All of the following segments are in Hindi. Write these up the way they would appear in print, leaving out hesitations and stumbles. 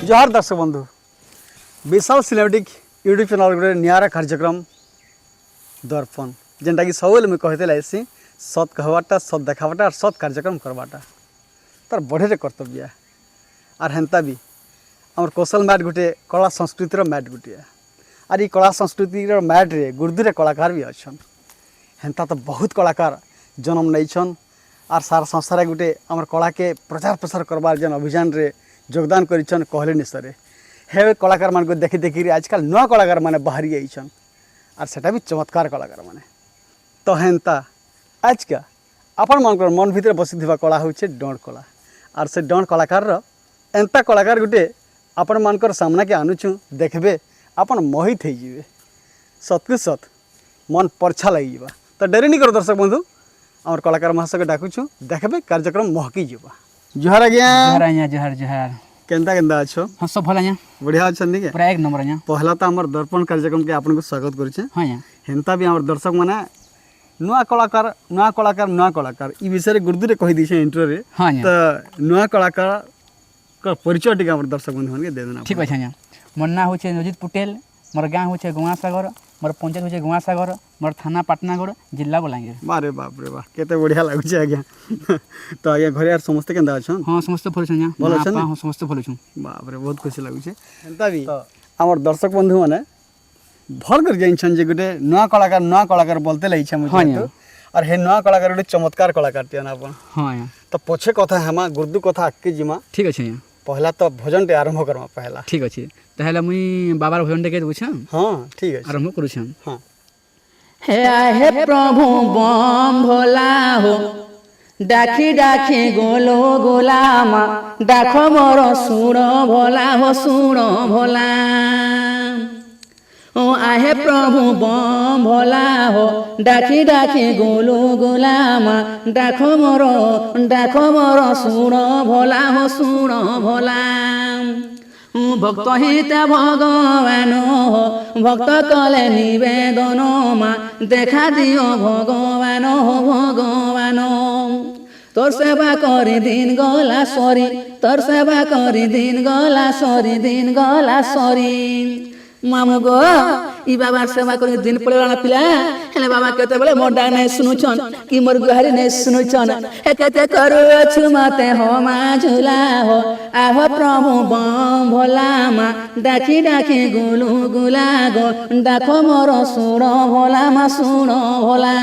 जोहार दर्शक बंधु विशाल सिनेमेटिक यूट्यूब चैनल गोटे निरा कार्यक्रम दर्पण जेनटा कि सब मुझे कहते आसी सत कहवाटा सत देखावाटा और सत कार्यक्रम करवाटा तार बढ़े कर्तव्य और हेन्ता भी आम कौशल मैट गोटे कला संस्कृतिर मैट गोटे और ये कला संस्कृतिर मैट रे गुर्दुरे कलाकार भी अच्छा हेन्ता तो बहुत कलाकार जन्म नहीं और सारा संसार गोटे आम कला के प्रचार प्रसार करवार जेन अभियान रे योगदान करिछन कहले निसरे हे कलाकार मान को देखी देखी आजकल नुआ कलाकार माने बाहरी आइछन और सेटा भी चमत्कार कलाकार माने तो हेन्ता आज का अपन मन भीतर बसी कला हूँ डंड कला और से डंड कलाकार एंता कलाकार गोटे आपण मानकर सामना के आनुछु देखबे अपन मोहित हो जीवे सतकु सत मन परछा लगी तो डेरी नहीं करो दर्शक बंधु आम कलाकार महाशय डाकुछु देखबे कार्यक्रम महकी जीवा जुहार आज्ञा जुहार जुहार जुहार केंता केंता अच्छो हाँ सब भल बढ़िया अच्छा नहीं पूरा एक नंबर पहला तो आम दर्पण कार्यक्रम के आपन को स्वागत करुचे हाँ हेन्ता भी आम दर्शक माने नुआ कलाकार ई विषय गुरुदुरे कहि दिसे इंट्रो रे हाँ तो नुआ कलाकार का परिचय टिका आम दर्शक बंधु मन के दे देना ठीक अच्छे मोर ना हूँ नवजीत पटेल मोर गाँव हूँ गुआसागर मोर पंचायत हूँ गुआसागर मोर थाना पाटनागढ़ जिला बलांगीर बारे बाप रे बाप केते बढ़िया लागुचे आज्ञा तो आज्ञा घरे यार समस्त केंदा अछन हाँ समस्त भल छन भल अछन हाँ समस्त भल छु बाप रे बहुत खुशी लागुचे एंता भी हमर दर्शक बंधु माने भर कर जाइन जे गोटे नुआ कलाकार बोलते लई छ मुझे तो और हे नुआ कलाकार गोटे चमत्कार कलाकार टियन अपन हाँ तो पछे कथा हेमा गुर्दु कथा आके जिमा ठीक अच्छे पहला तो भजन टे आरंभ करमा पहला ठीक अच्छे ताहले मुई बाबार भजन टे के बुझ हाँ ठीक है आरंभ करू छ हाँ हे प्रभु बम भोला हो डाकी डाकी गोलो गोलामा डाक मोर सुण भोला हो सुण भोला ओ आहे प्रभु बम भोला हो डाकी डाकी गोलो गोलामा डाक मोर सुण भोला हो सुण भोला भक्त हित भगवान हो भक्त कले निवेदन मा देखा दियो भगवान हो भगवान तोर सेवा करी दिन गला सरी तोर सेवा करी दिन गला सरी मामू गो ई बाबा सेवा करी दिन पड़ेला पिला हेले बाबा केते बेले मोर डाक नै सुनुछन कि मोर गुहारी नै सुनुछन हे केते करू अछु मते हो मा झुला हो आहो प्रभु बम भोला मा डाकी डाकी गुलु गुला गो डाको मोर सुण भोला मा सुण भोला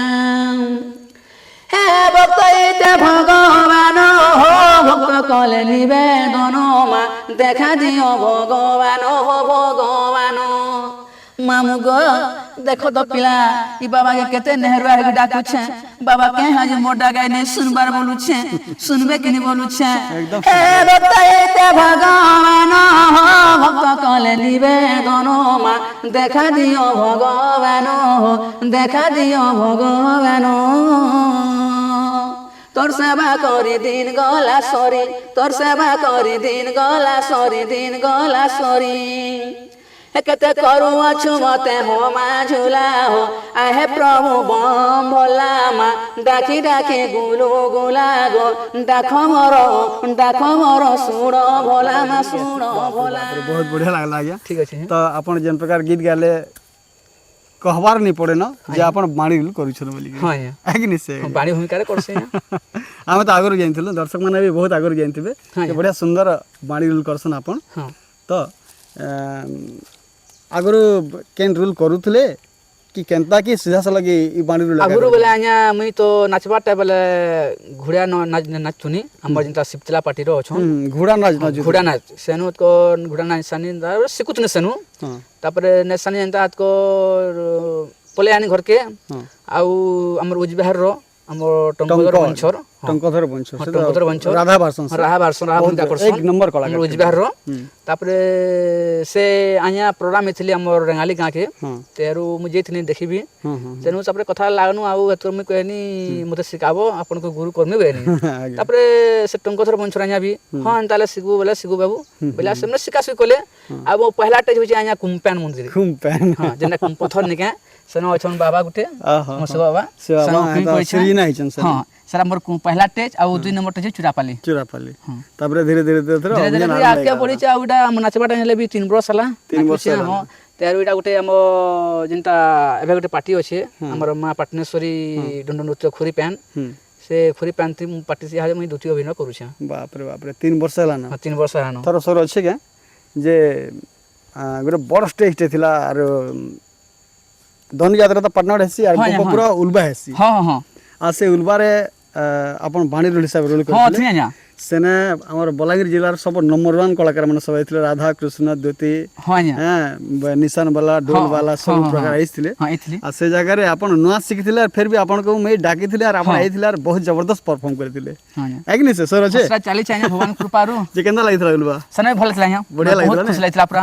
हे भक्त इते भगवान हो भक्त कले निवेदन मा देखा दियो भगवान हो भगवान मामू गो देखो तो पिला ई बाबा के केते नेहरुआ है डाकू छे बाबा के हाज मोटा गाय ने सुनबार बोलू छे सुनबे के नहीं बोलू छे हे भक्त इते भगवान हो भक्त कले निवेदन मा देखा दियो भगवान हो देखा दियो भगवान तोर सेवा करी दिन गला सरी तोर सेवा करी दिन गला सरी केते करू अछु मते हो मा झुला हो आहे प्रभु बम भोला मा डाकी डाकी गुलु गुला गो डाक मोर सुण भोला मा सुण भोला बहुत बढ़िया लागला आज्ञा ठीक अच्छे तो अपन जेन प्रकार गीत गाले कहबार नहीं पड़े ना जे अपन बाणी रूल करू छन बोली हां है कि निसे बाणी भूमिका रे करसे हम तो आगरो जानथिलु दर्शक माने भी बहुत आगरो जानथिबे कि बढ़िया सुंदर बाणी रूल करसन अपन हां तो आगरो केन रूल करूथले कि केनता कि सीधा सा लगी ई बाणी रूल आगरो बोले आ냐 मुई तो नाचबाटा बोले घोड़ा नाचुनी हमर जिनता शिवतला पार्टी रो छ घोड़ा नाच सेनु को घोड़ा नाच सनी सिकुत ने सेनु तापरे ने सनी जनता को पले आनी घर के आउ हमर उजबिहार रो हमर टंकोधर वंशर राधा बारसन एक नंबर कलाकार उजबिहार रो तापरे से आ냐 प्रोग्राम इथली हमर रेंगाली गां के तेरु मुझे इतनी देखिबी तेनु तापरे कथा लागनु आउ एतर में कहनी मते सिखाबो आपन को गुरु करमे बेनी तापरे से टंकोधर वंशर आ냐 भी हां ताले सिगु बोले सिगु बाबू बोला हमने सिकासु कोले अब पहला टे होची आ냐 कुंपेन मंदिर हां जेना कुंपथर निके सेनो अछन बाबा गुटे मस बाबा श्री ना हिचन हां ସେଟା ମୋର ପହିଲା ଷ୍ଟେଜ ଆଉ 2 ନମ୍ବର ଷ୍ଟେଜ ଚୁରାପାଲି ଚୁରାପାଲି ତାପରେ ଧୀରେ ଧୀରେ ଧୀରେ ଧୀରେ ଧୀରେ ଧୀରେ ଅଭିନୟ ଆଗକେ ବଢିଛି ଆଉ ଏଇଟା ନାଚବାଟା ହେଲେ ବି 3 ବର୍ଷ ହେଲା 3 ବର୍ଷ ହେଲା। ହଁ ତେରୁ ଏଇଟା ଗୋଟେ ଆମ ଯେନ୍ତା ଏବେ ଗୋଟେ ପାର୍ଟି ଅଛି ଆମର ମା ପାଟନେଶ୍ୱରୀ ଦଣ୍ଡ ନୃତ୍ୟ ଖୁରୀ ପ୍ୟାନ୍ ସେ ଖୁରୀ ପ୍ୟାନ୍ ପାର୍ଟି ସିହାରେ ମୁଇଁ ଦ୍ୱିତୀୟ ଅଭିନୟ କରୁଛେ ବାପରେ ବାପରେ 3 ବର୍ଷ ହେଲା ନା 3 ବର୍ଷ ହେଲାନ थर सर अच्छे क्या जे गोटे बड़ स्टेजटे थिला आर धनु यात्रा तो पटना हेसी आर हाँ, हाँ। पूरा उल्बा हेसी ହଁ ହଁ आ से उल्बारे अपन बाणी रोल हिसाब रोल ହଁ करथिले ଠିକ୍ ଆଜ୍ଞା सेने हमर बलांगीर जिलार सब नंबर 1 कलाकार माने सब आइथिले राधा कृष्ण द्युति ହଁ ଆଜ୍ଞା हैं निशान वाला ढोल हाँ, वाला हाँ, सब हाँ, प्रकार हाँ। आइथिले ହଁ ଏଇଥିଲି आ से जगह रे अपन नुआ सिखथिले आर फिर भी अपन को मैं डाकिथिले आर अपन हाँ। आइथिले आर बहुत जबरदस्त परफॉर्म करथिले ହଁ ଆଜ୍ଞା है कि नहीं से सर अच्छे ସେଟା ଚାଲିଛି ଆଜ୍ଞା ଭଗବାନ କୃପାରୁ जे केंदा लागिथला उल्बा ସେନା ବି ଭଲ ଥିଲା ଆଜ୍ଞା ବଢିଆ ଲାଗିଥିଲା ବହୁତ ନା? ଖୁସି ଲାଗିଥିଲା ପୁରା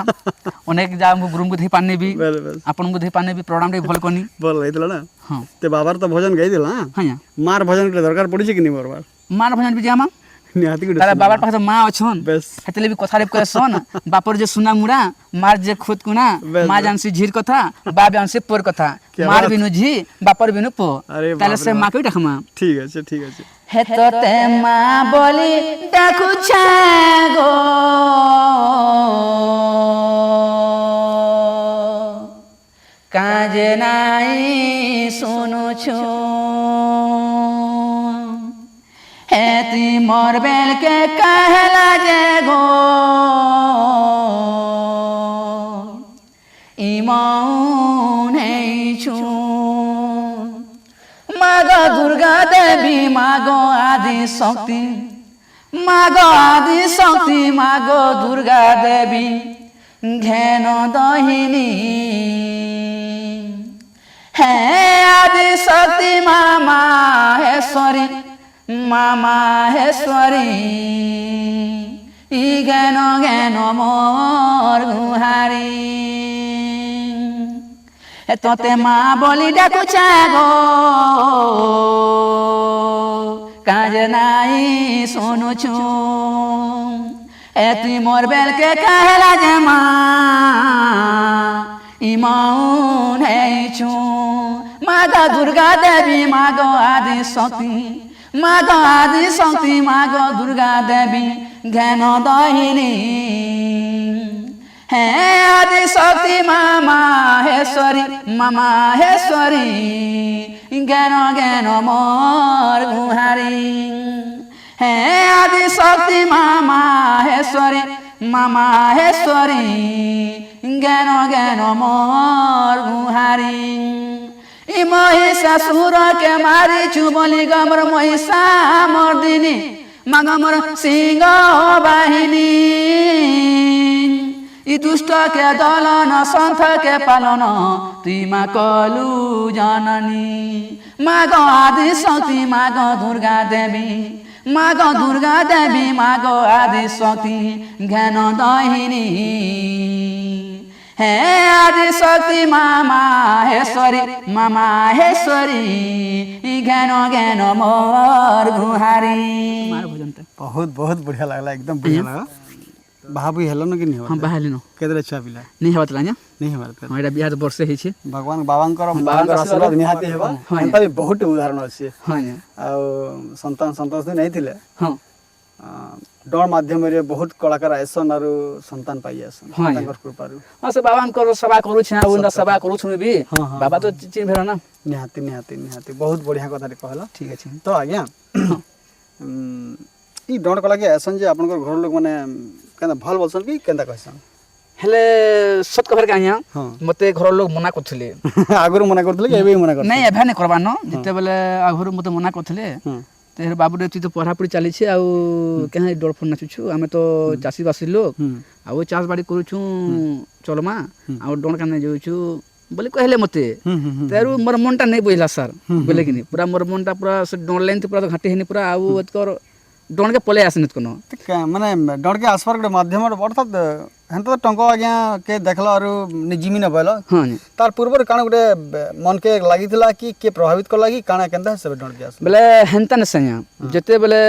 ଅନେକ ଯା ଗୁରୁଙ୍କୁ ଧେଇ ପାରନି ବି बेल बेल ଆପଣଙ୍କୁ ଧେଇ ପାରନି ବି ପ୍ରୋଗ୍ରାମ ଟେ ଭଲ କନି ଭଲ ଲାଗିଥିଲା ନା ହଁ ते बाबार तो भजन गाई दिला ହଁ ଆଜ୍ଞା मार भजन के दरकार पड़ी कि नहीं बार ମାର ଭଜନ ବି ଯାମା निहाती के ତାର ବାବାର ପାଖେ ମା ଅଛନ୍ बेस ହେତେଲେ ବି କଥାରେ କହସନ୍ ବାପର ଯେ ସୁନା ମୁଡ଼ା ମାର ଯେ ଖୁଦ କୁନା ବେଶ, ମା ଜାନସି ଝିର କଥା ବା ଜାନସି ପୋର କଥା क्या ମାର बात। ବିନୁ ଝି ବାପର ବିନୁ ପୋ अरे ତାହେଲେ बाप ସେ रे ମା କେ ଡାକମା ठीक है ठीक है हे तोते मା ବୋଲି ଡାକୁଛେ ଗୋ କାଜେ ନାଇଁ ଶୁଣୁଛୁ हेती मोर बेल के कहला जे गो इमौन छु मागो दुर्गा देवी मागो आदि शक्ति मागो आदि शक्ति मागो दुर्गा देवी घेन दहिनी हे आदि शक्ति मामा हेश्वरी मामा हेश्वरी इ ज्ञान ज्ञान मोर गुहारी हे तोते माँ बोली डाकुछे गो काज नाई सुनुछु ए तुई मोर बेल के कहला जे माँ इमौन हेछु मागो दुर्गा देवी मागो आदि शक्ति मागो आदि शक्ति मागो दुर्गा देवी ज्ञान दहिनी हे आदि शक्ति मामा हेश्वरी ज्ञान ज्ञान मोर गुहारी हे आदि शक्ति मामा हेश्वरी ज्ञान ज्ञान मोर गुहारी इ महिषासुर के मारी छु बोली गमर महिषा मर्दिनी मागमर सिंह बाहिनी इ दुष्ट के दलन सन्थ के पालन तुई मा कलु जननी मागो आदि शक्ति मागो दुर्गा देवी मागो दुर्गा देवी मागो आदि शक्ति ज्ञान दहिनी हे आदि शक्ति मामा हेश्वरी ज्ञान ज्ञान मोर गुहारी बहुत बहुत बढ़िया लगला एकदम बढ़िया लगा भाभी हेलो न कि नहीं हम बाहलिनो केदरे छुआ पिला नहीं हेबत ला냐 नहीं हमारे हां एटा बियाह वर्षे हेछि भगवान बाबांकर आशीर्वाद निहाती हेबा एंता भी बहुत उदाहरण अछि हां आ संतान संतोष नहीं थिले हां डर माध्यम रे बहुत कलाकार आइसन आरो संतान पाई आसन हाँ, तांकर कृपारु हां से बाबांकर सेवा करू छै उनका सेवा करू छु भी हाँ, हाँ, बाबा तो चिन भेरा ना निहाती निहाती निहाती बहुत बढ़िया कथा कहला ठीक अछि तो आज्ञा ई डर कला के आइसन जे आपनकर घर लोग माने केना भल बोलसन कि केनता कहसन हेले सत कभर के आया हाँ मते घर लोग मना करथिले आगुर मना करथले कि एबे मना करथले नहीं एभे नहीं करबा न जते बेले आघुर मते मना करथिले तेहर बाबू रे तू तो पढ़ा पढ़ी चली छे आउ कहाँ डर फोन नाचुछु आमे तो चासी बासी लोग आउ चाष बाड़ी करूछु चलमा आउ डर काने जाउछु बोले कहले मते तेरु मोर मनटा नहीं बहिला सर बोले कि नहीं पूरा मोर मनटा पूरा से डर लाइन पूरा तो घाटी हेनी पूरा आउ एतकर डर के पले आसनित कोनो माने डर के आसपार के माध्यम अर्थात हेन तो टंको आज्ञा के देखला और निजिमी न बोला हां तार पूर्व काना गुटे मन के लागिथिला कि के प्रभावित कर लागी काना केनता से डर के आस बोले हेनता न सया जते बोले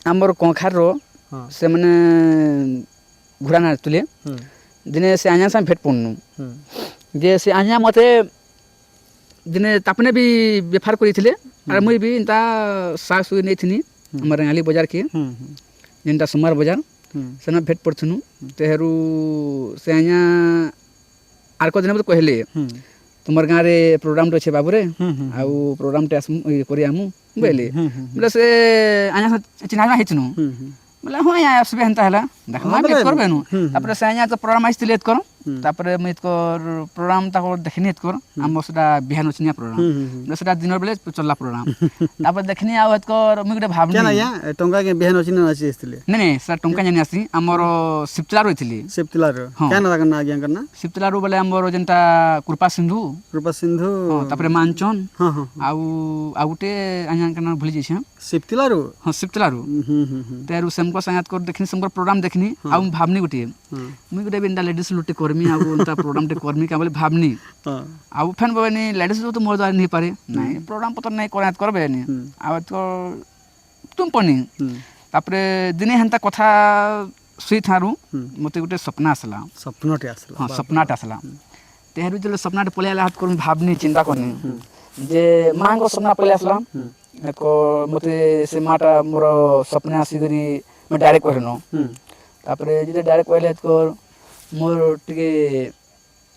हमर कोखार रो से माने घुरा ना तुले दिने से आ냐 सा भेट पन्नु जे से आ냐 मते दिने तापने भी बेफार करिथिले ଆରେ ମୁଇଁ ବି ଏନ୍ତା ଶାଗ ସୁଇ ନେଇଥିନି ଆମର ରେଙ୍ଗାଲି ବଜାରକେ ଯେନ୍ଟା ସୁମାର ବଜାର ସେନ ଭେଟ ପଡ଼ୁଥିନୁ ତେହେରୁ ସେ ଆଜ୍ଞା ଆର୍କ ଦିନ ମୋତେ କହିଲେ ତୁମର ଗାଁରେ ପ୍ରୋଗ୍ରାମଟେ ଅଛେ ବାବୁରେ ଆଉ ପ୍ରୋଗ୍ରାମଟେ ଆସମୁ କରି ଆମୁ ବୋଇଲେ ବୋଲେ ସେ ଆଜ୍ଞା ଚିହ୍ନା ହେଇଥିନୁ ବୋଲେ ହଁ ଆଜ୍ଞା ଆସିବେ ହେନ୍ତା ହେଲା ଦେଖମା ଏତ୍ କରବେନୁ ତାପରେ ସେ ଆଜ୍ଞା ତ ପ୍ରୋଗ୍ରାମ ଆସିଥିଲେ ଏତ୍ କର ତାପରେ ମୁଇଁ ଏତକର ପ୍ରୋଗ୍ରାମ ତାକୁ ଦେଖିନି ଏତକର ଆମର ସେଟା ବିହାନ ଅଛିନିଆ ପ୍ରୋଗ୍ରାମ ବୋଲେ ସେଟା ଦିନର ବେଲେ ଚଲଲା ପ୍ରୋଗ୍ରାମ ତାପରେ ଦେଖିନି ଆଉ ଏତକର ମୁଇଁ ଗୋଟେ ଭାବନି କେନ ଆଜ୍ଞା ଟଙ୍କା କେ ବିହାନ ଅଛି ନା ନାଚି ଆସିଥିଲେ ନାଇଁ ନାଇଁ ସେଟା ଟଙ୍କା ଜାନି ଆସି ଆମର ସିପ୍ତଲା ରହିଥିଲି ସେପ୍ତିଲାର କେନ ତାଙ୍କ ନା ଆଜ୍ଞା ନା ସିପ୍ତଲାରୁ ବୋଲେ ଆମର ଯେନ୍ଟା କୃପା ସିନ୍ଧୁ କୃପା ସିନ୍ଧୁ ତାପରେ ମାଞ୍ଚନ ହଁ ହଁ ଆଉ ଗୋଟେ ଆଜ୍ଞା ନା ଭୁଲି ଯାଇଛେ ସେପ୍ତିଲାରୁ ହଁ ସିପ୍ତଲାରୁ ତେରୁ ସେମକ ସାଙ୍ଗତ କରି ଦେଖିନି ସେମକ ପ୍ରୋଗ୍ରାମ ଦେଖିନି ଆଉ ମୁଁ ଭାବନି ଗୋଟିଏ ମୁଇଁ ଗୋଟେ ଏନ୍ତା ଲେଡିସ୍ ଲୁଟେ କରମି ଆଉ ଏନ୍ତା ପ୍ରୋଗ୍ରାମଟେ କରମି କା ବୋଲି ଭାବନି ଆଉ ଫେନ୍ ବୋନି ଲେଡିସ୍ ତ ମୋର ଦ୍ୱାରା ନେଇ ପାରେ ନାଇଁ ପ୍ରୋଗ୍ରାମ ପତ୍ର ନାଇଁ କରାତ କରବେନି ଆଉ ତ ତୁମ ପନି ତାପରେ ଦିନେ ହେନ୍ତା କଥା ଶୋଇଥାରୁ ମତେ ଗୋଟେ ସ୍ୱପ୍ନ ଆସିଲା ସ୍ୱପ୍ନଟେ ଆସିଲା ହଁ ସ୍ୱପ୍ନଟା ଆସିଲା ତେହେରୁ ଯେତେବେଳେ ସ୍ୱପ୍ନଟା ପଳେଇ ଆଇଲା ହାତ କରି ଭାବନି ଚିନ୍ତା କରନି ଯେ ମାଙ୍କ ସ୍ୱପ୍ନ ପଳେଇ ଆସିଲା ମତେ ସେ ମାଟା ମୋର ସ୍ୱପ୍ନ ଆସିକରି ମୁଁ ଡାଇରେକ୍ଟ କହିନ ତାପରେ ଯେତେ ଡାଇରେକ୍ଟ କହିଲେ ମୋର ଟିକେ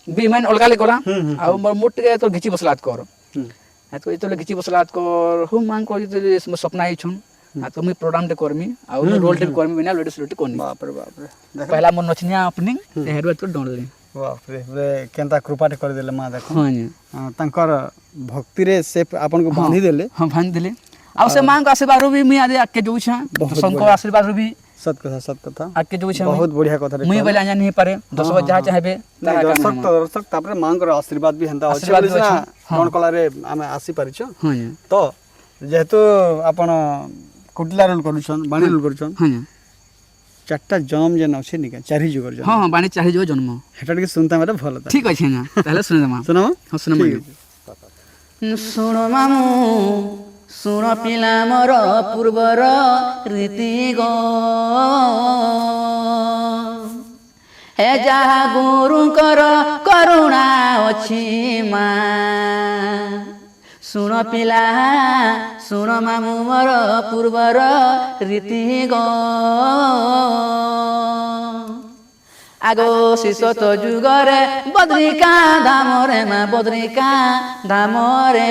ବି ମାନେ ଅଲଗା ଲେ କଲା ଆଉ ମୋର ଟିକେ ତ ଘିଚି ବସଲା କର ଯେତେବେଳେ ଘିଚି ବସଲା କର ହଉ ମାଙ୍କ ଯେତେବେଳେ ସ୍ୱପ୍ନ ହେଇଛନ୍ ତ ମୁଇଁ ପ୍ରୋଗ୍ରାମଟେ କରମି ଆଉ ରୋଲଟେ ବି କରମି ବିନା ଲେଡିସ୍ ରୋଲଟେ କରମି ବାପରେ ବାପରେ ପହଲା ମୋର ନଛନିଆ ଓପନିଂ ତେହେରୁ ଏତ ଡଣଲି ବାପରେ ରେ କେନ୍ତା କୃପାଟେ କରିଦେଲେ ମା ଦେଖ ହଁ ଆଜ୍ଞା ତାଙ୍କର ଭକ୍ତିରେ ସେ ଆପଣଙ୍କୁ ବାନ୍ଧି ଦେଲେ ହଁ ବାନ୍ଧି ଦେଲେ ଆଉ ସେ ମାଙ୍କ ଆଶୀର୍ବାଦରୁ ବି ମୁଇଁ ଆଜି ଆଗକେ ଯାଉଛେ ଶଙ୍କର ଆଶୀର୍ବାଦରୁ ବି ସତ କଥା ଆଗକେ ଯାଉଛେ ବହୁତ ବଢିଆ କଥା ମୁଇଁ ବୋଲେ ଆଜ୍ଞା नहीं पारे ଦର୍ଶକ ଯାହା ଚାହିଁବେ ଦର୍ଶକ ତାପରେ ମାଙ୍କର ଆଶୀର୍ବାଦ ବି ହେନ୍ତା ଅଛି ବୋଲି ସିନା କଣ କଲାରେ ଆମେ ଆସି ପାରିଛୁ ତ ଯେହେତୁ ଆପଣ କୁଟିଲା ରୋଲ କରୁଛନ୍ ବାଣୀ ରୋଲ କରୁଛନ୍ ଚାରିଟା ଜନ୍ମ ଯେନ୍ ଅଛି ନିକା ଚାରି ଯୁଗର ଜନ୍ମ ହଁ ବାଣୀ ଚାରି ଯୁଗ ଜନ୍ମ ହେଟା ଟିକେ ଶୁନତା ମତେ ଭଲ ଠିକ ଅଛି ଆଜ୍ଞା ତାହେଲେ ଶୁଣି ଦେମା ଶୁଣମ ହଁ ଶୁଣମ ଶୁଣ ମାମୁ ଶୁଣ ପିଲା ମୋର ପୂର୍ବର ରୀତି ଗో ହେ ଯାହା ଗୁରୁଙ୍କର କରୁଣା ଅଛି ମା ଶୁଣ ପିଲା ଶୁଣ ମାମୁ ମୋର ପୂର୍ବର ରୀତି ଗೋ ଆଗ ଶିଶତ ଯୁଗରେ ବଦ୍ରିକା ଧାମରେ ମା ବଦ୍ରିକା ଧାମରେ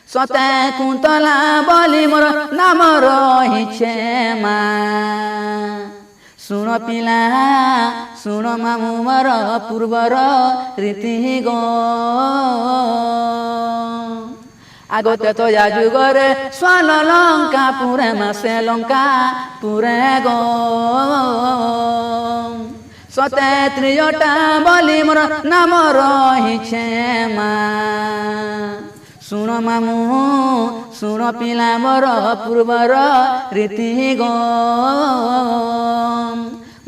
ସତେ କୁନ୍ତଲା ବୋଲି ମୋର ନାମ ରହିଛେ ମା ଶୁଣ ପିଲା ଶୁଣ ମାମୁ ମୋର ପୂର୍ବର ରୀତି ଗೋ আগতে তো যা যুগরে স্বাল লঙ্কা পুরে মাসে লঙ্কা পুরে গো সতে ত্রিয়টা বলি মোর নাম রহিছে মা শুণ মামু শুণ পিলা মোর পূর্বর রীতি গো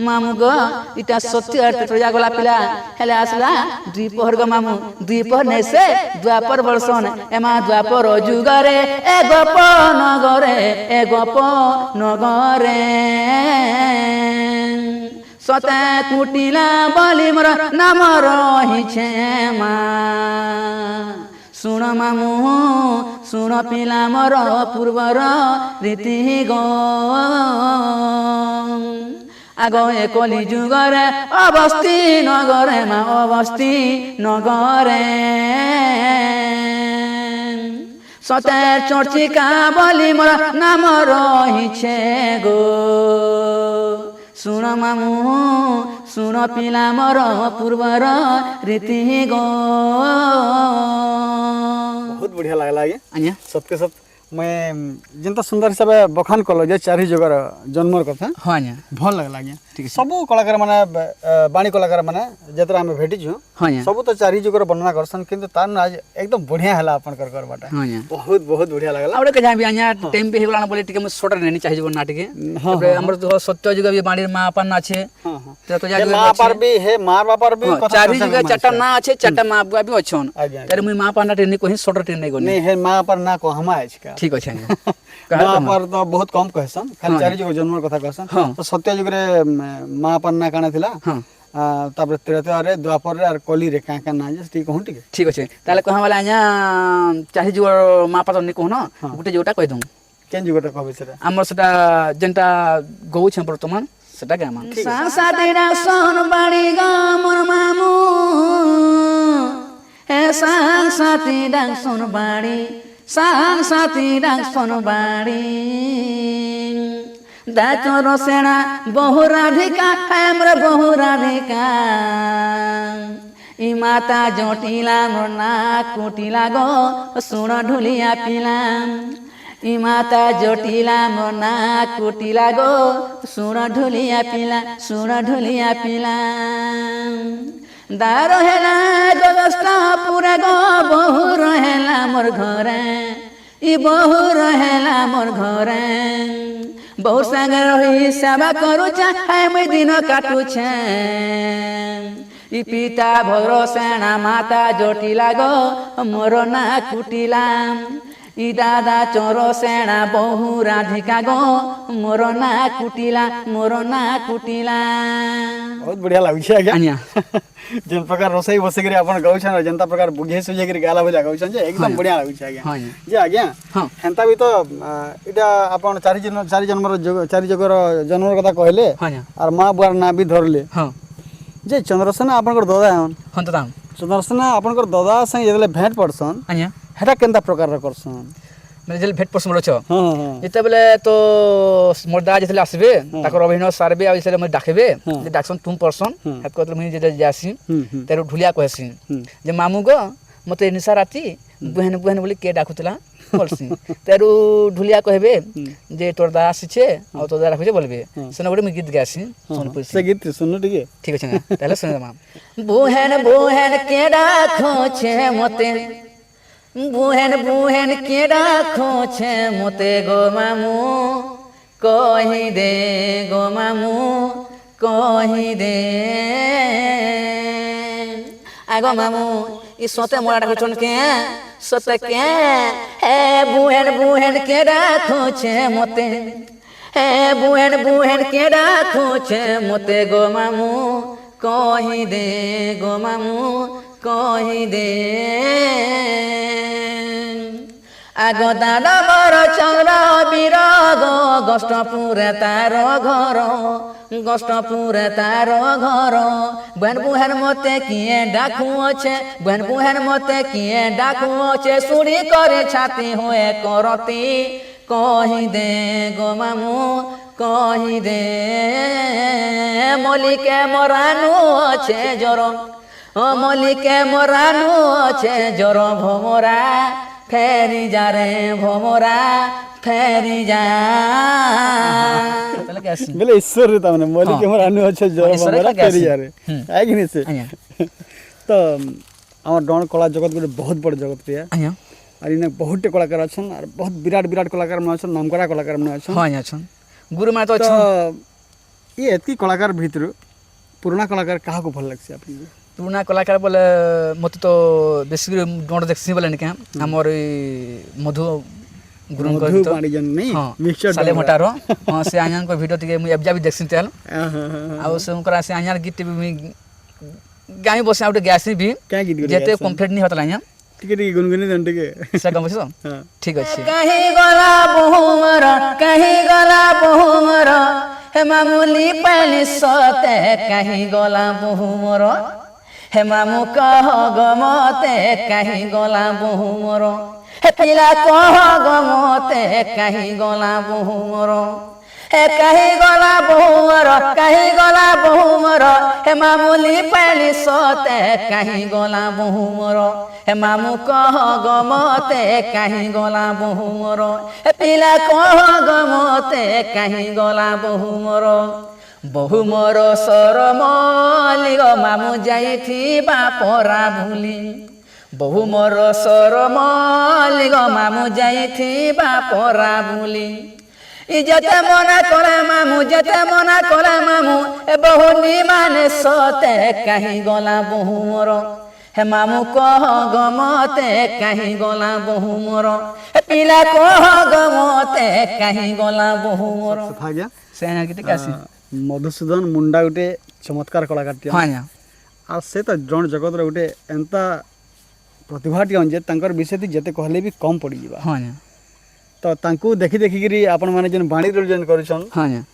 মামু গো ইটা সত্যি অর্থ গলা পিলা হেলে আসলা দ্বিপহর গো মামু দ্বিপহর নেছে দ্বাপর বর্ষণ এমা দ্বাপর যুগরে এ গোপ নগরে এ গোপ নগরে সতে কুটিলা বলি মোর নাম রহিছে মা শুণ মামু শুণ পিলা মোর পূর্বর রীতি গো আগ একলি যুগরে অবস্থি নগরে মা অবস্থি নগরে সতে চর্চিকা বলি মোর নাম রহিছে গো শুণ মামু শুণ পিলা মোর পূর্বর রীতি গো बहुत बढ़िया लगला आज्ञा सबके सब मैं जिनता सुंदर हिसाब बखान कल जे चारि जुगर जन्मर कथा हाँ आज्ञा भल लगला आज्ञा ठीक सब कलाकार माने बाणी कलाकार माने जेतरा हमें भेटी छु हाँ आज्ञा सब तो चारि जुगर वर्णना करसन किंतु तार आज एकदम बढ़िया हला अपन कर करबाटा हाँ आज्ञा बहुत बहुत बढ़िया लगला आउडे के जाबी आज्ञा टाइम पे हेगला बोले टिके शॉर्ट नेनी चाहिए जो नाटके तबे हमर तो सत्य जुग भी बाणीर मा अपन আছে तो जा मा पर भी है मार बापर भी चारि जुग चारटा ना আছে चारटा मा बुआ भी अछन तारे मुई मा पाना ट्रेन कोही शॉर्ट ट्रेन नहीं गनी नहीं है मा पर ना को हम आज का ठीक अछि आज्ञा मा पर तो बहुत कम कहसन खाली चारि जुग जन्मर कथा कहसन तो सत्य जुग रे मा पर ना काना थिला ତାପରେ ତ୍ରେତୟାରେ ଦ୍ୱାପରରେ ଆର୍ କଲିରେ କାଁ କାଁ ନା ଯେ ଟିକେ କହୁନ୍ ଟିକେ ଠିକ୍ ଅଛେ ତାହେଲେ କହା ବେଲେ ଆଜ୍ଞା ଚାରି ଯୁଗ ମା ପାତ ନି କହୁନ ଗୋଟେ ଯୋଉଟା କହିଦଉଁ କେନ୍ ଯୁଗଟା କହିବେ ସେଟା ଆମର ସେଟା ଯେନ୍ଟା ଗଉଛେ ବର୍ତ୍ତମାନ ସେଟା ଗାମା ସାସାତିରା ସନ ବାଡ଼ି ଗାମର ମାମୁ হে সাং সাথী ডাক সোন বাড়ি সাং সাথী ডাক সোন বাড়ি দাচর সেনা বহু রাধিকা হেম্র বহু রাধিকা ই মাতা জটিলা মোর না কুটিলা গো শুণ ঢুলিয়া পিলাম ই মাতা জটিলা মোর না কুটিলা গো শুণ ঢুলিয়া পিলা শুণ ঢুলিয়া পিলাম দার হেলা গস্তা পুরা গো বহু রহেলা মোর ঘরে ই বহু রহেলা মোর ঘরে বহু সাঙ্গে রহি সেবা করুছে আমি দিন কাটুছে ই পিতা ভরসেনা মাতা জটিলা গো মোর না কুটিলাম ই দাদা চোর সেনা বহু রাধিকা গো মোর না কুটিলা মোর না কুটিলা ବହୁତ ବଢିଆ ଲାଗୁଛି ଆଜ୍ଞା ଆଜ୍ଞା ଯେନ୍ ପ୍ରକାର ରୋଷେଇ ବସିକିରି ଆପଣ ଗାଉଛନ୍ ଆଉ ଯେନ୍ତା ପ୍ରକାର ବୁଝେଇ ସୁଝେଇକିରି ଗାଲା ଭଳିଆ ଗାଉଛନ୍ ଯେ ଏକଦମ ବଢିଆ ଲାଗୁଛି ଆଜ୍ଞା ହଁ ଆଜ୍ଞା ଯେ ଆଜ୍ଞା ହଁ ହେନ୍ତା ବି ତ ଏଇଟା ଆପଣ ଚାରି ଯୁଗର ଜନ୍ମର କଥା କହିଲେ ହଁ ଆଜ୍ଞା ଆର୍ ମା ବୁଆର ନାଁ ବି ଧରଲେ ହଁ ଯେ ଚନ୍ଦ୍ରସେନା ଆପଣଙ୍କର ଦଦା ହନ୍ ହଁ ତ ଦାମ ଚନ୍ଦ୍ରସେନା ଆପଣଙ୍କର ଦଦା ସାଙ୍ଗେ ଯେତେବେଳେ ଭେଟ ପଡ଼ସନ୍ ଆଜ୍ଞା ହେଟା କେନ୍ତା ପ୍ରକାରର କରସନ୍ ମାନେ ଯେଲେ ଭେଟ ପସନ୍ଦ ଅଛ ହଁ ହଁ ଯେତେବେଳେ ତ ମୋର ଦା ଯେତେବେଳେ ଆସିବେ ତାଙ୍କର ଅଭିନୟ ସାରବେ ଆଉ ଯେତେବେଳେ ମୋତେ ଡାକିବେ ଯେ ଡାକସନ୍ ତୁମ ପର୍ସନ୍ ହେତ କହିଲେ ମୁଇଁ ଯେତେବେଳେ ଯାସି ତେରୁ ଢୁଲିଆ କହେସି ଯେ ମାମୁ ଗୋ ମୋତେ ନିଶା ରାତି ବୁହେନ ବୁହେନ ବୋଲି କିଏ ଡାକୁଥିଲା ବୋଲସି ତେରୁ ଢୁଲିଆ କହିବେ ଯେ ତୋର ଦା ଆସିଛେ ଆଉ ତୋର ଦା ଡାକୁଛେ ବୋଲବେ ସେନ ଗୋଟେ ମୁଇଁ ଗୀତ ଗାସି ଶୁଣି ସେ ଗୀତ ଶୁଣୁ ଟିକେ ঠিক আছে না তাহলে শুনে মা বুহেন বুহেন কে ডাকছে মতে বুহেন বুহেন কে ডাকছে মতে গো মামু কহি দে গো মামু কহি দে আগো মামু ই সতে মোরা ডাকছন কে সতে কে হে বুহেন বুহেন কে ডাকছে মতে হে বুহেন বুহেন কে ডাকছে মতে গো মামু কহি দে গো মামু কহি দে আগ দাদা বর চন্দ্র বিরগ গষ্টপুরে তার ঘর গষ্টপুরে তার ঘর বেন বুহেন মতে কিয়ে ডাকু আছে বেন বুহেন মতে কিয়ে ডাকু আছে চুরি করে ছাতি হয়ে করতি কহি দে গো মামু কহি দে মলিকে মরানু আছে জ্বর ও মলিকে মরানু আছে জ্বর ভমরা ফেরি যা রে ভমরা ফেরি যা তাহলে কি আসি বেলে ঈশ্বর রে তামানে মলিক আমার আনু আছে জর বাবা ফেরি যা রে আই কি নিছে তো আমার ডন কলা জগত গুলো বহুত বড় জগত রে আয়া আর ইনে বহুতटे কলাকার আছেন আর বহুত বিরাট বিরাট কলাকার মানে আছেন নামকরা কলাকার মানে আছেন হ্যাঁ আছেন গুরু মা তো তো আছেন ই এতকি কলাকার ভিতর পুরোনা কলাকার কাহাকু ভাল লাগছে আপনি পুরোনা কলাকার বলে মতো তো বেশি ডোঁট দেখছি বলে নাকি আমার এই মধু গুরুঙ্ক মধু পানি জন নাই মিক্সচার সালে মটার হ্যাঁ সে আኛনক ভিডিও টিকে মুই এবজা বি দেখছি তেল ଆଉ ସେଙ୍କର ଆସି ଆኛର ଗୀତ ବି ମୁଇଁ ଗାଇ ବସି ଆଉ ଗୋଟେ ଗ୍ୟାସି ବି କାଇଁ ଗୀତ ଯେତେ କମ୍ପ୍ଲିଟ ନି ହତଲା ଆଜ୍ଞା ଟିକେ ଟିକେ ଗୁନଗୁନି ଦେন ଟିକେ ସେ କମ ବସିବ ହଁ ঠিক আছে কাহি গলা বহুমর কাহি গলা বহুমর হে মামুলি পালি সতে কাহি গলা বহুমর হে মামু কহ গমতে কাহি গলা বহুমর হে পিলা কহ গমতে কাহি গলা বহুমর হে কাহি গলা বহুমর কাহি গলা বহুমর হে মামুলি পালি সতে কাহি গলা বহুমর হে মামু কহ গমতে কাহি গলা বহুমর হে পিলা কহ গমতে কাহি গলা বহুমর বহুমর সরমলিগ মামু যাইথিবা পরা ভুলি বহুমর সরমলিগ মামু যাইথিবা পরা ভুলি ই যেতে মনা করে মামু যেতে মনা করে মামু এ বহুনি মানে সতে কাহি গলা বহুমর হে মামু কহ গমতে কাহি গলা বহুমর হে পিলা কহ গমতে কাহি গলা বহুমর था गया সেনা গীতে কাছি मधुसूदन मुंडा गोटे चमत्कार कलाकार हाँ आज्ञा आ से तो जन जगत गोटे एंता प्रतिभाटी जे तांकर विषय जेते कहले भी कम पड़ी जीवा हाँ आज्ञा तो तांकू देखी देखिकी आपण मैंने जेन बाणी जेन करुछन हाँ आज्ञा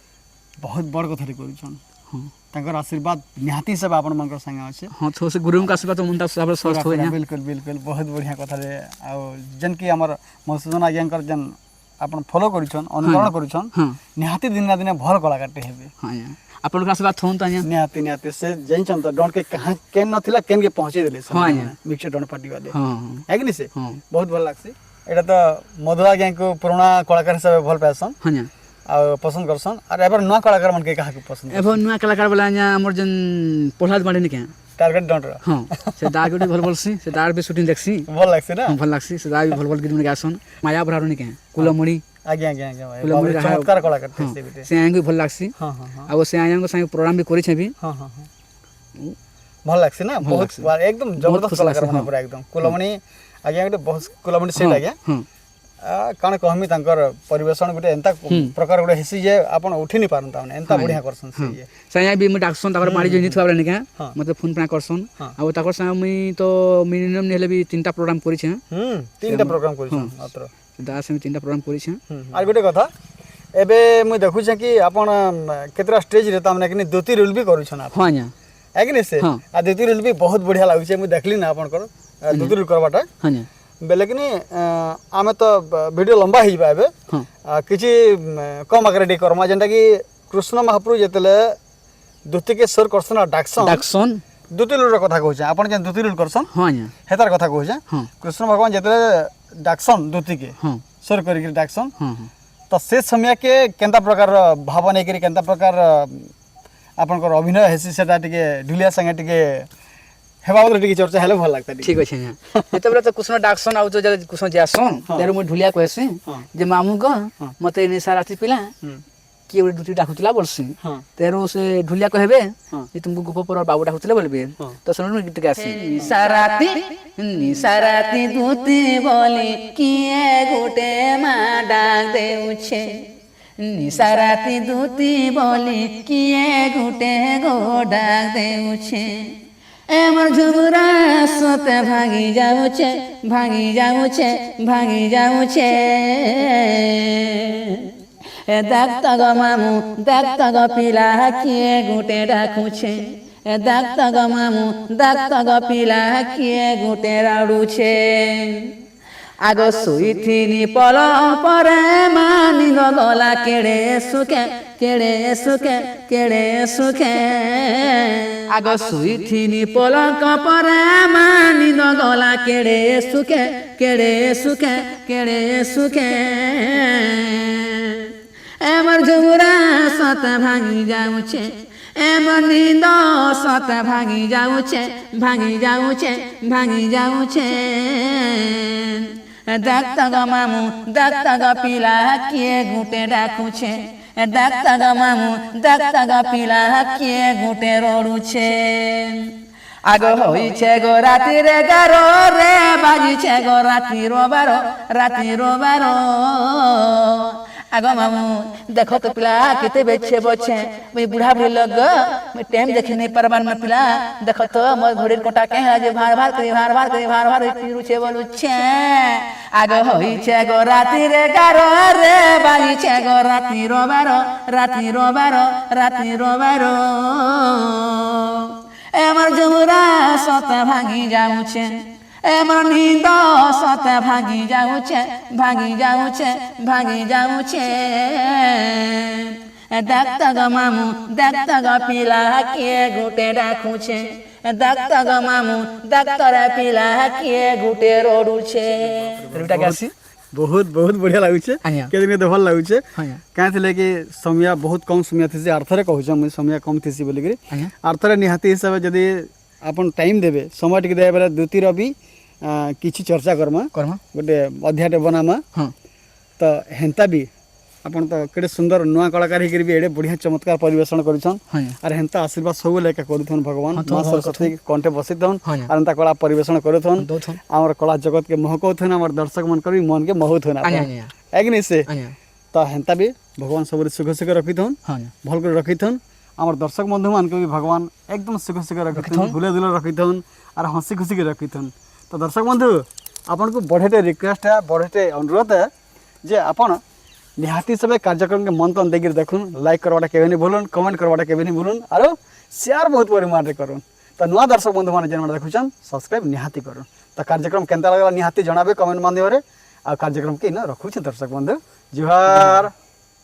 बहुत बड़ कथा करुछन हाँ तांकर आशीर्वाद निहाती सब आपण मानकर संगे अछि हाँ तो से गुरु का आशीर्वाद तो मुंडा सब स्वस्थ हो बिल्कुल बिल्कुल बहुत बढ़िया कथा रे आ जेन की हमर मधुसूदन आज्ञाकर जेन आपण फॉलो करुछन अनुकरण करुछन हाँ निहाती दिन ना दिन भल कलाकारटे हेबे हाँ आज्ञा आपन का आशीर्वाद थोन तो आज्ञा निहाती निहाती से जैन तो डॉन के कहां केन नथिला केन के पहुंचे देले सब हाँ आज्ञा मिक्सर डॉन पार्टी वाले हाँ हाँ है कि नहीं से हाँ बहुत भल लागसी एटा तो मधु आज्ञा को पुराना कलाकार हिसाब भल पासन हाँ आज्ञा आ पसंद करसन और एबर नया कलाकार मन के कहा के पसंद एभो नुआ कलाकार वाला आज्ञा हमर जन प्रहलाद बांडे के टारगेट डॉन रो हाँ से दाग भी भल भलसी से दाग भी शूटिंग देखसी भल लागसी ना भल लागसी से दाग भी भल भल गीत में गासन माया भरारो के कुलमणि आज्ञा आज्ञा आज्ञा भाई कुलमणि बहुत चमत्कार कलाकार थे से बेटे से आंग भी भल लागसी हां हां हां आ से आंग संग प्रोग्राम भी करि छै भी हां हां हां भल लागसी ना बहुत एकदम जबरदस्त कलाकार मन पूरा एकदम कुलमणि आज्ञा गोटे बहुत कुलमणि सेट आज्ञा हाँ काण कहमी तांकर परिवेशन गोटे एंता प्रकार गोटे हेसी जे आपण उठी नि पारन ताने एंता बढ़िया करसन से ये से आंग भी म डाकसन ताकर बाड़ी जनि थुआ वाला के हाँ। मतलब फोन पे करसन हाँ। आ ताकर संग मुई तो मिनिमम नेले भी 3टा प्रोग्राम करि छै तीनटा प्रोग्राम करिसन मात्र दास में 3टा प्रोग्राम करि छै आर गोटे कथा एबे मुई देखु छै कि आपण केतरा स्टेज रे तामने कि द्वितीय रोल भी करू छन आप हाँ आज्ञा है कि नहीं से हाँ। आ द्वितीय रोल भी बहुत बढ़िया लागु छै मुई देखली ना आपण कर द्वितीय रोल करबाटा हाँ आज्ञा बेले कि आमे तो वीडियो लंबा ही पाबे हाँ किछि कम आकर डी करमा जेंटा कि कृष्ण महाप्रभु जेतले द्वितीय के स्वर करसन आ डाकसन डाकसन द्वितीय रोल कथा कहू छै आपण जे द्वितीय रोल करसन हाँ आज्ञा हेतार कथा कहू छै हाँ कृष्ण भगवान जेतले डाकसन द्वितीय के हाँ स्वर करी डाकसन हाँ हाँ तो से समय के केंता प्रकार भाव नहीं करी केंता प्रकार आपनकर अभिनय हेसी सेटा टिके ढुलिया संगे टिके हेबा बदल टिके चर्चा हेले भल लागता ठीक अछि आज्ञा जेतबेले तो कुछ डाकसन आउ तो कुछ जासन तेरो मु ढुलिया कहसी जे मामू ग मते नि सारा राती पिला कि ओडी दुटी डाकुतला बोलसी तेरो से ढुलिया कहबे जे तुमको गोप पर बाबू डाकुतले बोलबे तो सुन गीत गासी साराती दुती बोली किए गोटे मा डाक देउछे निसाराती दुती बोली किए गोटे गो डाक देउछे एमर झुमुरा सोते भागी जाउछे भागी जाउछे भागी जाउछे ए दाक्ता ग मामू दाक्ता ग पिला किए गुटे डाकुछे ए दाक्ता ग मामू दाक्ता ग पिला किए गुटे राडुछे आगो सुईथिनी पल परे मानी गला केड़े सुके केड़े सुके केड़े सुके आगो सुईथिनी पलक परे मानी गला केड़े सुके केड़े सुके केड़े सुके एमर झुमुरा सत भांगी जाउछे एमर नींद सत भांगी जाउछे भांगी जाउछे भांगी जाउछे दाक्ता ग मामू दाक्ता ग पिला किए गुटे डाकुछे दाक्ता ग मामू दाक्ता ग पिला किए गुटे रोडुछे आगो होइछे गो राती रे गारो रे बाजिछे गो राती रोबारो आगो मामू देखो तो पिला केते बेचे बचे मैं बुढ़ा बुढ़ी लग मैं टाइम देखे नहीं परमान में पिला देखो तो मोर घोड़े कोटा के है जे भार भार करी पिरुछे बोलुछे आगो होइछे गो राती रे गारो रे बाजिछे गो राती रोबारो एमर झुमुरा सत भांगी जाउछे एमर नींद सत भांगी जाउछे भांगी जाउछे दाक्ता ग मामू दाक्ता ग पिला किए गुटे डाकुछे दाक्ता ग मामू दाक्ता रे पिला किए गुटे रोडुछे रुटा गासी बहुत बहुत बढ़िया लागुछे आज्ञा। के दिन तो भल लागुछे आज्ञा। काहे थिले कि समय बहुत कम समय थिसे अर्थरे कहू छ समय कम थिसी बोली करी आज्ञा। अर्थरे निहाती हिसाब जदी आपन टाइम देबे समय टिक देबे बेला द्वितीय रवि किछि चर्चा करमा गोटे अध्याय बनामा हाँ तो हेंता भी आपन तो केडे सुंदर नुआ कलाकार हिकरी भी एडे बढ़िया चमत्कार परिवेषण करिछन हाँ और हेंता आशीर्वाद सब लेके करूथन भगवान हाँ, मां सरस्वती कंठे बसितन हाँ, और हेंता कला परिवेषण करूथन दोथन हमर कला जगत के महकौथन हमर दर्शक मन कर मन के महौथन आज्ञा, आपन आज्ञा। है कि नहीं से आज्ञा ତ ହେନ୍ତା ବି ଭଗବାନ ସବୁରେ ସୁଖ ସୁଖ ରଖିଥଉନ୍ ହଁ ଭଲ করে ରଖିଥଉନ୍ আমার দর্শক বন্ধু মানকে भी भगवान एकदम सुख सुख रखिथुन भूले दुले रखिथुन और हंसी खुशी के रखिथुन। तो दर्शक बंधु आपन को बढ़ेटे रिक्वेस्ट है बढ़ेटे अनुरोध है जे आपन निहाती सब कार्यक्रम के मन तन देखिए देखुन लाइक करवाटा केबे नहीं भूलन कमेंट करवाटा केबे नहीं भूलन और शेयर बहुत परिमाण रे करुन। तो नुआ दर्शक बंधु मान जेन देखुछन सब्सक्राइब निहाती करुन। तो कार्यक्रम केनता लागला निहाती जणाबे कमेंट माध्यम रे आ कार्यक्रम के न रखुछ दर्शक बंधु जुहार।